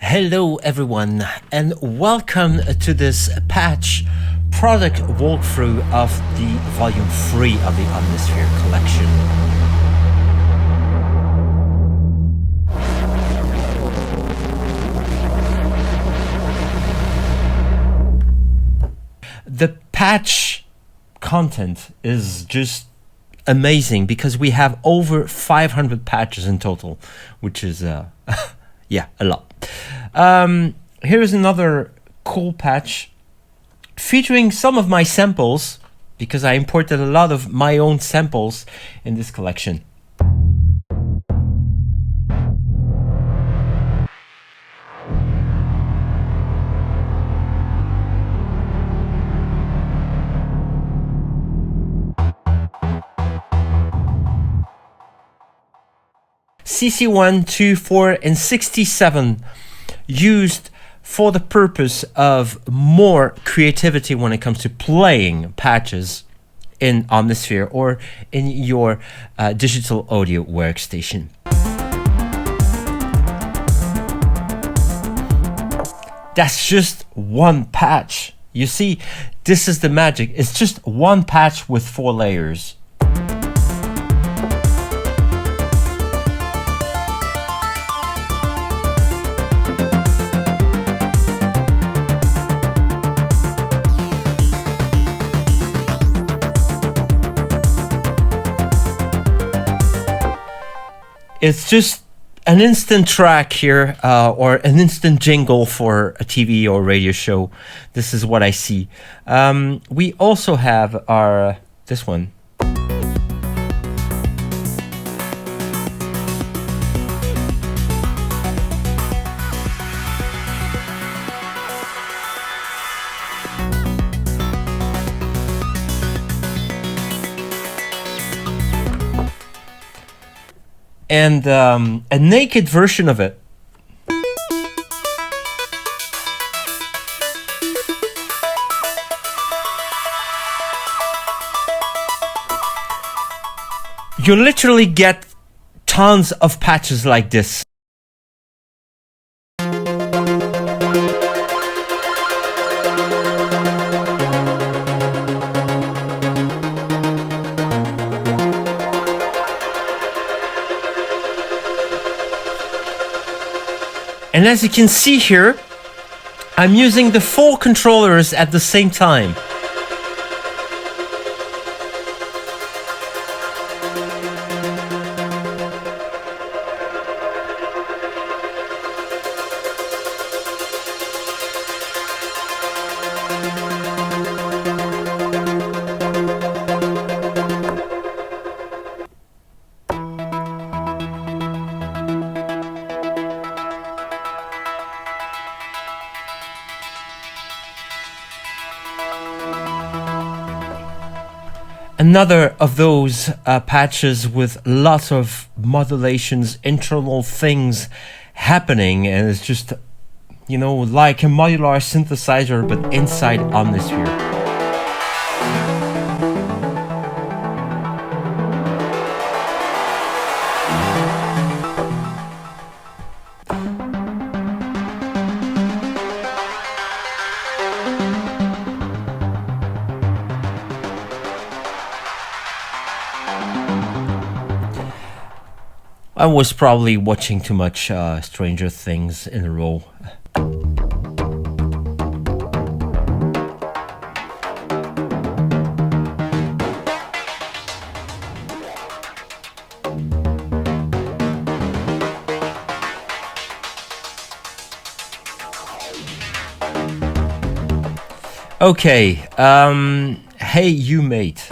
Hello everyone and welcome to this patch product walkthrough of the volume 3 of the Omnisphere Collection. The patch content is just amazing because we have over 500 patches in total, which is yeah, a lot. Here's another cool patch featuring some of my samples because I imported a lot of my own samples in this collection. CC1, 2, 4, and 67 used for the purpose of more creativity when it comes to playing patches in Omnisphere or in your digital audio workstation. That's just one patch. You see, this is the magic. It's just one patch with 4 layers. It's just an instant track here, or an instant jingle for a TV or radio show. This is what I see. We also have our, this one. And a naked version of it. You literally get tons of patches like this. And as you can see here, I'm using the 4 controllers at the same time. Another of those patches with lots of modulations, internal things happening, and it's just, you know, like a modular synthesizer but inside Omnisphere. I was probably watching too much Stranger Things in a row. Okay, hey you mate.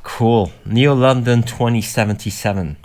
Cool. Neo London 2077.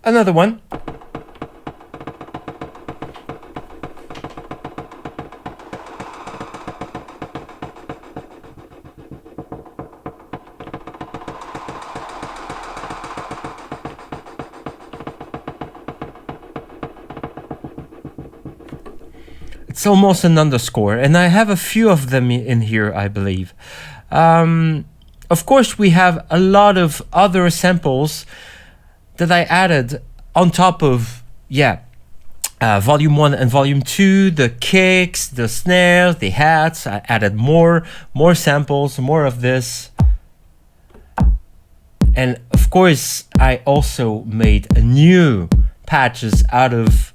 Another one. It's almost an underscore, and I have a few of them in here, I believe. Of course, we have a lot of other samples that I added on top of, volume 1 and volume 2, the kicks, the snares, the hats. I added more samples, more of this. And of course, I also made new patches out of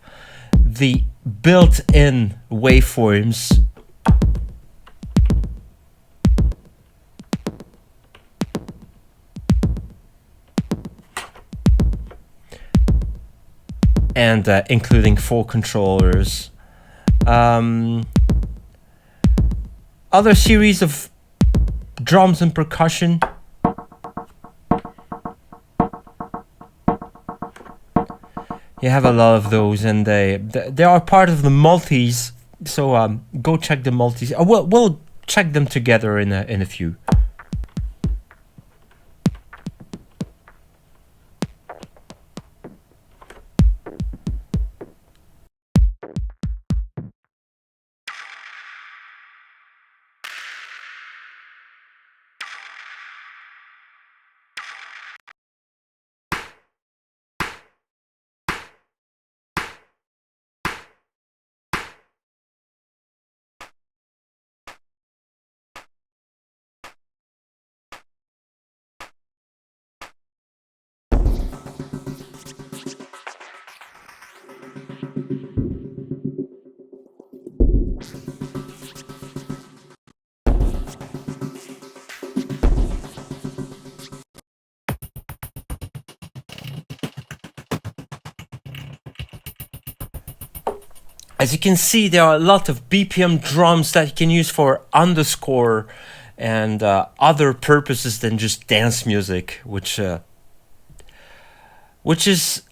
the built-in waveforms. And including 4 controllers. Other series of drums and percussion. You have a lot of those, and they are part of the multis. So go check the multis. We'll check them together in a few. As you can see, there are a lot of BPM drums that you can use for underscore and other purposes than just dance music, which is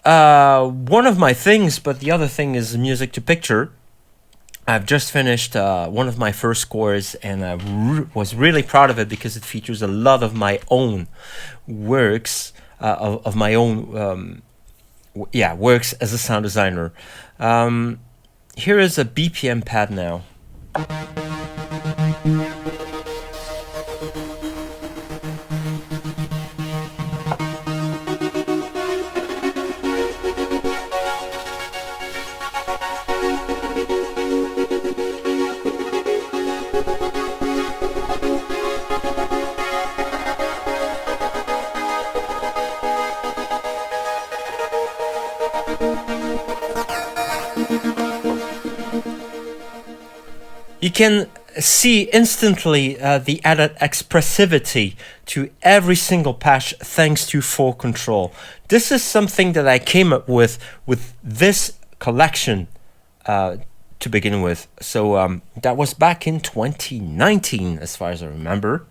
one of my things, but the other thing is music to picture. I've just finished one of my first scores, and I was really proud of it because it features a lot of my own works, of my own works as a sound designer. Here is a BPM pad now. You can see instantly the added expressivity to every single patch thanks to 4 Control. This is something that I came up with this collection to begin with. So that was back in 2019, as far as I remember.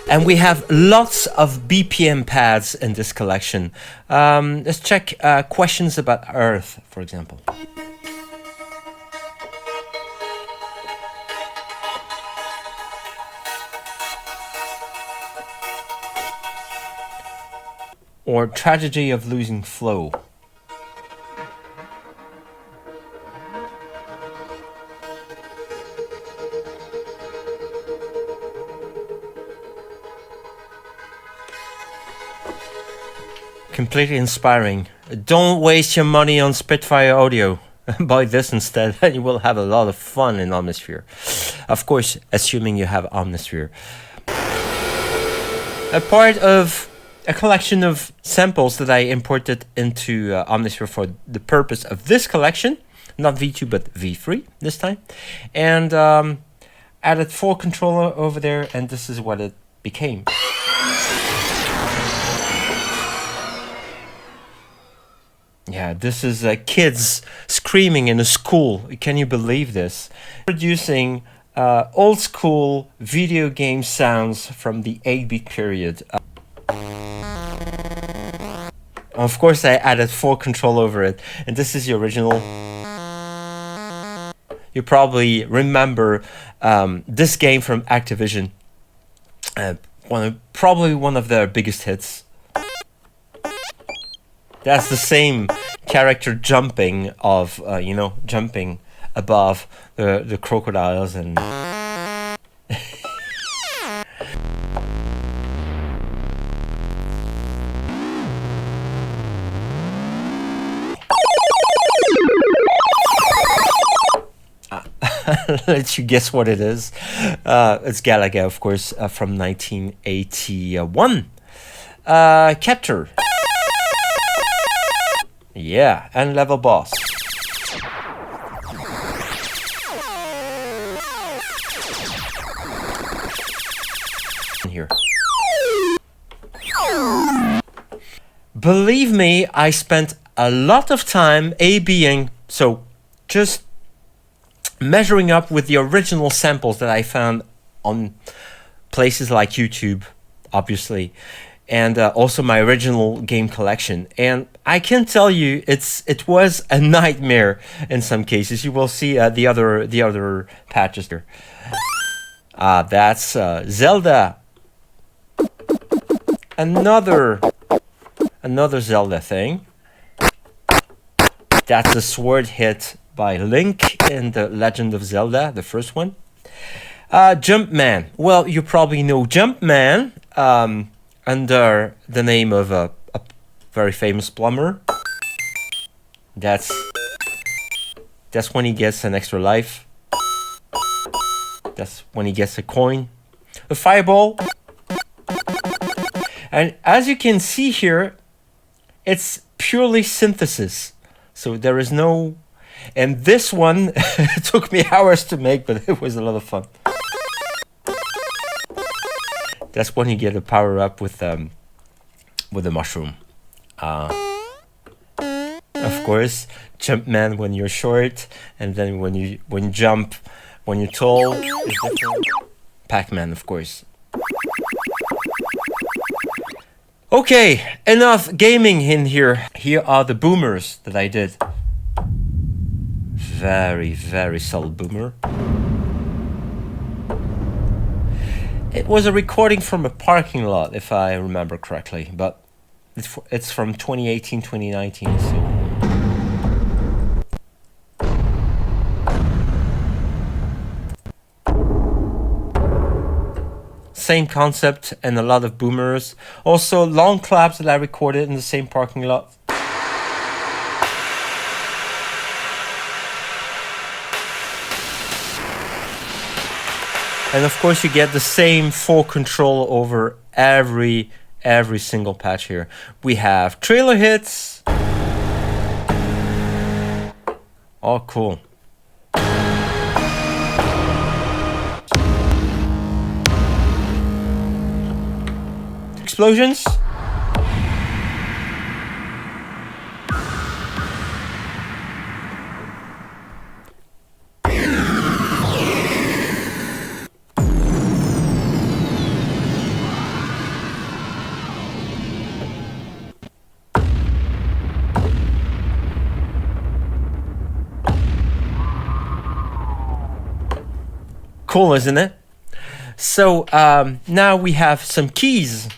And we have lots of BPM pads in this collection. Let's check questions about Earth, for example. Or Tragedy of Losing Flow. Completely inspiring. Don't waste your money on Spitfire audio. Buy this instead, and you will have a lot of fun in Omnisphere. Of course, assuming you have Omnisphere. A part of a collection of samples that I imported into Omnisphere for the purpose of this collection, not V2 but V3 this time, and added 4 controller over there, and this is what it became. Yeah, this is kids screaming in a school. Can you believe this? Producing old school video game sounds from the 8-bit period. Of course, I added 4 control over it, and this is the original. You probably remember this game from Activision. Probably one of their biggest hits. That's the same character jumping of, jumping above the crocodiles and... let you guess what it is. It's Galaga, of course, from 1981. Capture. Yeah, and level boss. Here. Believe me, I spent a lot of time A-Bing, so just measuring up with the original samples that I found on places like YouTube, obviously, and also my original game collection. And I can tell you, it was a nightmare in some cases. You will see the other patches here. That's Zelda. Another Zelda thing. That's a sword hit by Link in the Legend of Zelda, the first one. Jumpman. Well, you probably know Jumpman under the name of a very famous plumber. That's when he gets an extra life. That's when he gets a coin. A fireball. And as you can see here, it's purely synthesis. So there is no... And this one it took me hours to make, but it was a lot of fun. That's when you get a power up with the mushroom. Of course, Jumpman when you're short, and then when you jump, when you're tall, is different. Pac-Man, of course. Okay, enough gaming in here. Here are the boomers that I did. Very, very solid boomer. It was a recording from a parking lot, if I remember correctly, but it's from 2018, 2019, so... Same concept and a lot of boomers. Also, long claps that I recorded in the same parking lot. And of course you get the same full control over every single patch here. We have trailer hits. Oh, cool. Explosions. Cool, isn't it? So now we have some keys.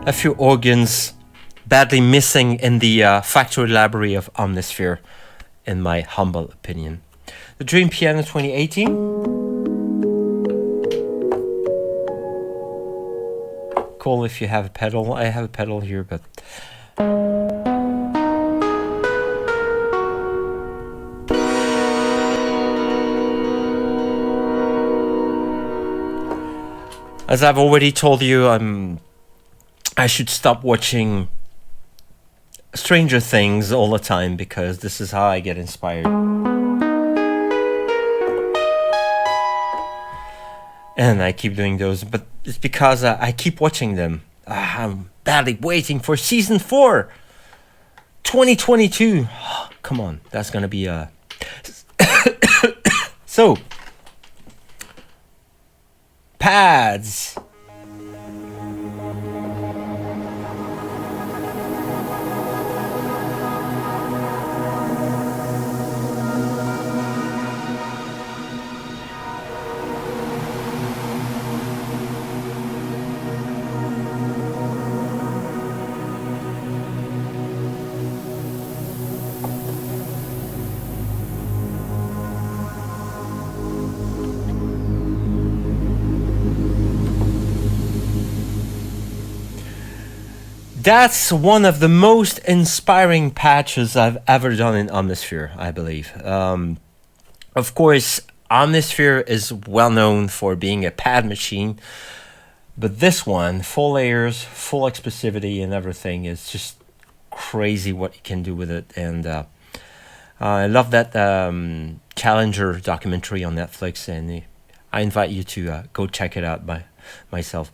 A few organs badly missing in the factory library of Omnisphere, in my humble opinion. The Dream Piano 2018. cool if you have a pedal. I have a pedal here, but as I've already told you, I should stop watching Stranger Things all the time, because this is how I get inspired. And I keep doing those, but it's because I keep watching them. I'm badly waiting for season 4, 2022. Oh, come on, that's gonna be so pads. That's one of the most inspiring patches I've ever done in Omnisphere, I believe. Of course, Omnisphere is well known for being a pad machine, but this one, full layers, full expressivity and everything, is just crazy what you can do with it. And I love that Challenger documentary on Netflix, and I invite you to go check it out by myself.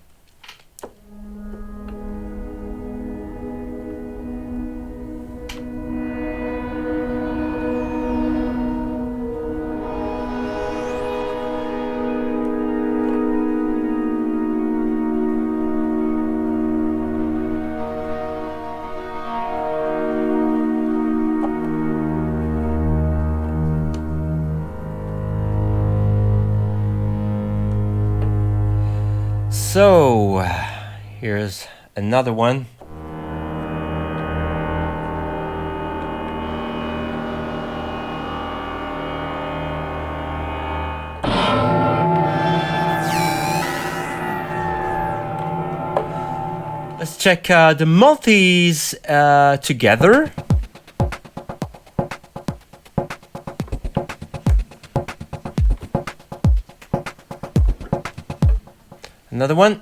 So, here's another one. Let's check the multis together. Another one.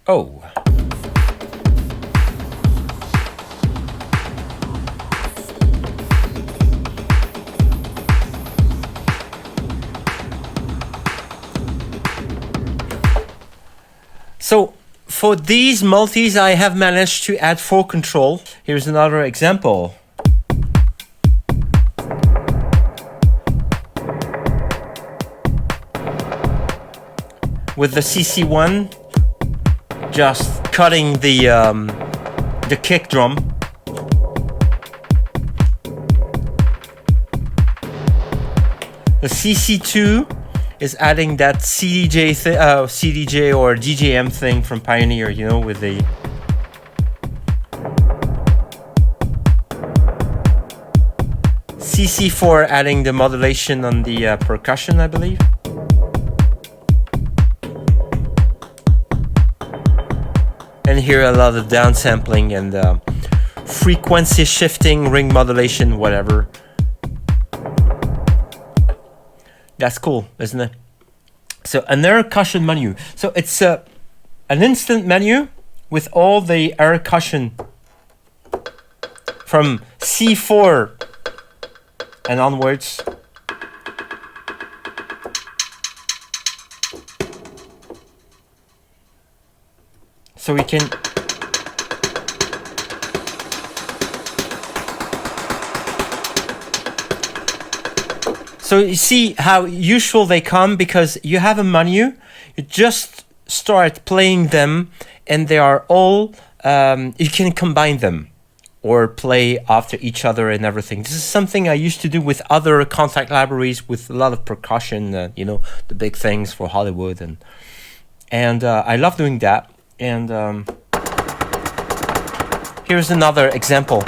Oh. So, for these multis, I have managed to add 4 control. Here's another example. With the CC1, just cutting the kick drum. The CC2 is adding that CDJ or DJM thing from Pioneer, you know, with the CC4 adding the modulation on the percussion, I believe. And here a lot of downsampling and frequency shifting, ring modulation, whatever. That's cool, isn't it? So another cushion menu. So it's an instant menu with all the air cushion from C4 and onwards. So we can So you see how useful they come, because you have a menu, you just start playing them, and they are all, you can combine them or play after each other and everything. This is something I used to do with other contact libraries with a lot of percussion, you know, the big things for Hollywood. And I love doing that. And here's another example.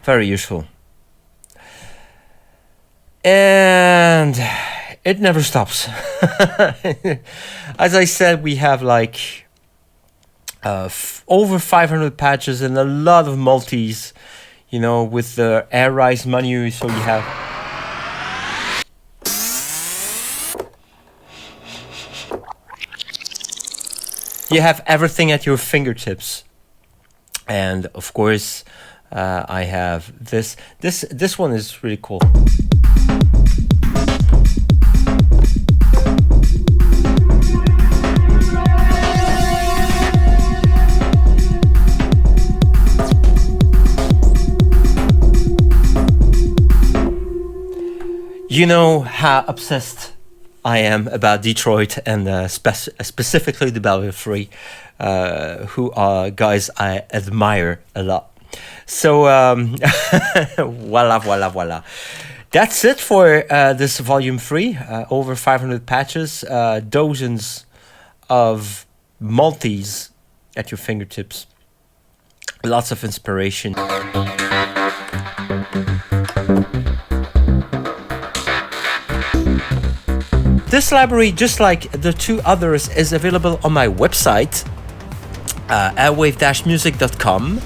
Very useful. And it never stops. As I said, we have like over 500 patches and a lot of multis, you know, with the Airwave menu. So you have everything at your fingertips. And of course, I have this one is really cool. You know how obsessed I am about Detroit and specifically the Belgian 3, who are guys I admire a lot. So voila. That's it for this volume 3. Over 500 patches, dozens of multis at your fingertips. Lots of inspiration. This library, just like the two others, is available on my website, airwave-music.com.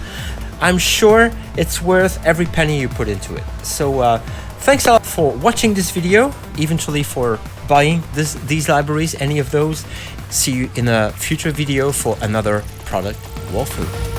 I'm sure it's worth every penny you put into it. So thanks a lot for watching this video, eventually for buying these libraries, any of those. See you in a future video for another product walkthrough.